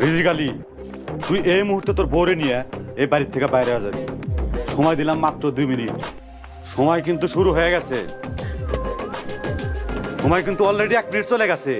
রিজিক আলী, তুই এই মুহূর্তে তোর বউরে নিয়ে এই বাড়ির থেকে বাইরে যাবি। সময় দিলাম মাত্র 2 মিনিট। সময় কিন্তু শুরু হয়ে গেছে। সময় কিন্তু অলরেডি 1 মিনিট চলে গেছে।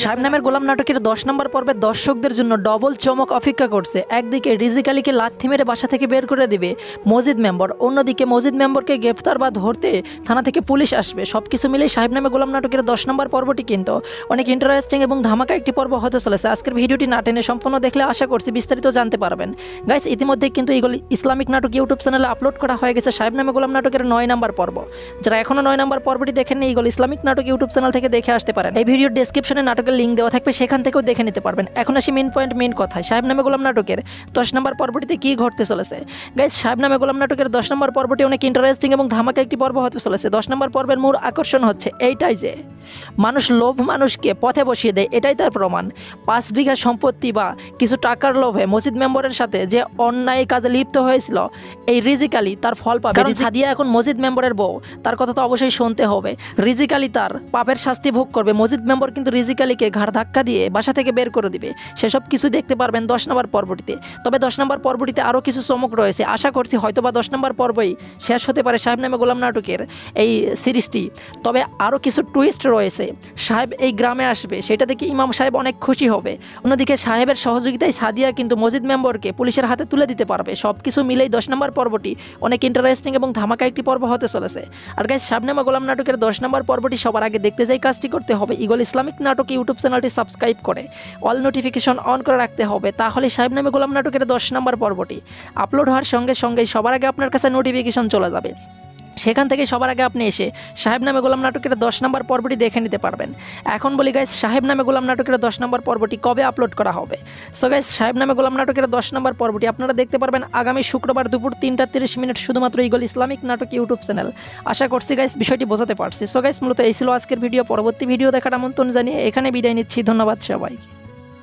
সাহেব নামের গোলাম নাটকের 10 নম্বর পর্বে দর্শকদের জন্য ডবল চমক অপেক্ষা করছে। একদিকে রিজিক আলীকে লাথি মেরে বাসা থেকে বের করে দিবে মজিদ মেম্বার, অন্যদিকে মজিদ মেম্বারকে গ্রেফতার বা ধরতে থানা থেকে পুলিশ আসবে। সবকিছু মিলে সাহেব নামে গোলাম নাটকের 10 নম্বর পর্বটি কিন্তু অনেক ইন্টারেস্টিং এবং ধামাকা একটি পর্ব হতে চলেছে। আজকের ভিডিওটি না টেনে সম্পূর্ণ দেখলে আশা করছি বিস্তারিত জানতে পারবেন। গাইস, ইতিমধ্যে কিন্তু ইগল ইসলামিক নাটক ইউটিউব চ্যানেলে আপলোড করা হয়ে গেছে সাহেব নামে গোলাম নাটকের 9 নম্বর পর্ব। যারা এখনো 9 নম্বর পর্বটি দেখেননি, ইগল ইসলামিক নাটক ইউটিউব চ্যানেল থেকে দেখে আসতে পারেন। এই ভিডিওর ডেসক্রিপশনে নাটকের লিঙ্ক দেওয়া থাকবে, সেখান থেকেও দেখে নিতে পারবেন। এখন আসি মেন কথায়, সাহেব নামে গোলাম নাটকের 10 নম্বর পর্বটিতে কি ঘটতে চলেছে। গাইস, সাহেব নামে গোলাম নাটকের 10 নম্বর পর্বটি অনেক ইন্টারেস্টিং এবং ধামাকা একটি পর্ব হতে চলেছে। 10 নম্বর পর্বের মূল আকর্ষণ হচ্ছে এইটাই যে মানুষ লোভ মানুষকে পথে বসিয়ে দেয়, এটাই তার প্রমাণ। 5 বিঘা সম্পত্তি বা কিছু টাকার লোভে মসজিদ মেম্বারের সাথে যে অন্যায় কাজে লিপ্ত হয়েছিল এই রিজিক আলী তার ফল পাবে। কারণ সাদিয়া এখন মসজিদ মেম্বারের বউ, তার কথা তো অবশ্যই শুনতে হবে। রিজিক আলী তার পাপের শাস্তি ভোগ করবে। মসজিদ মেম্বার কিন্তু রিজিক আলীকে ঘাড় ধাক্কা দিয়ে বাসা থেকে বের করে দিবে। সেসব কিছু দেখতে পারবেন 10 নম্বর পর্বটিতে। তবে 10 নম্বর পর্বটিতে আরও কিছু চমক রয়েছে। আশা করছি হয়তোবা 10 নম্বর পর্বই শেষ হতে পারে সাহেব নামে গোলাম নাটকের এই সিরিজটি। তবে আরও কিছু টুইস্ট রয়েছে। সাহেব এই গ্রামে আসবে, সেটা দেখে ইমাম সাহেব অনেক খুশি হবে। অন্যদিকে সাহেবের সহযোগিতায় সাদিয়া কিন্তু মসজিদ মেম্বারকে পুলিশের হাতে তুলে দিতে পারবে। সব কিছু মিলেই 10 নম্বর পর্বটি অনেক ইন্টারেস্টিং এবং ধামাকা একটি পর্ব হতে চলেছে। আর গাইস, সাহেব নামে গোলাম নাটকের 10 নম্বর পর্বটি সবার আগে দেখতে যাই কাজটি করতে হবে ইগল ইসলামিক নাটক ইউটিউব চ্যানেলটি সাবস্ক্রাইব করে অল নোটিফিকেশন অন করে রাখতে হবে। তাহলে সাহেব নামে গোলাম নাটকের 10 নম্বর পর্বটি আপলোড হওয়ার সঙ্গে সঙ্গেই সবার আগে আপনার কাছে নোটিফিকেশন চলে যাবে। সেখান থেকে সবার আগে আপনি এসে সাহেব নামে গোলাম নাটকের 10 নম্বর পর্বটি দেখে নিতে পারবেন। এখন বলি গাইস, সাহেব নামে গোলাম নাটকের 10 নম্বর পর্বটি কবে আপলোড করা হবে। সো গাইস, সাহেব নামে গোলাম নাটকের 10 নম্বর পর্বটি আপনারা দেখতে পারবেন আগামী শুক্রবার দুপুর 3:30 শুধুমাত্র ইগল ইসলামিক নাটক ইউটিউব চ্যানেল। আশা করছি গাইস বিষয়টি বোঝাতে পারছি। সো গাইস, মূলত এই ছিল আজকের ভিডিও। পরবর্তী ভিডিও দেখার আমন্ত্রণ জানিয়ে এখানে বিদায় নিচ্ছি। ধন্যবাদ সবাইকে।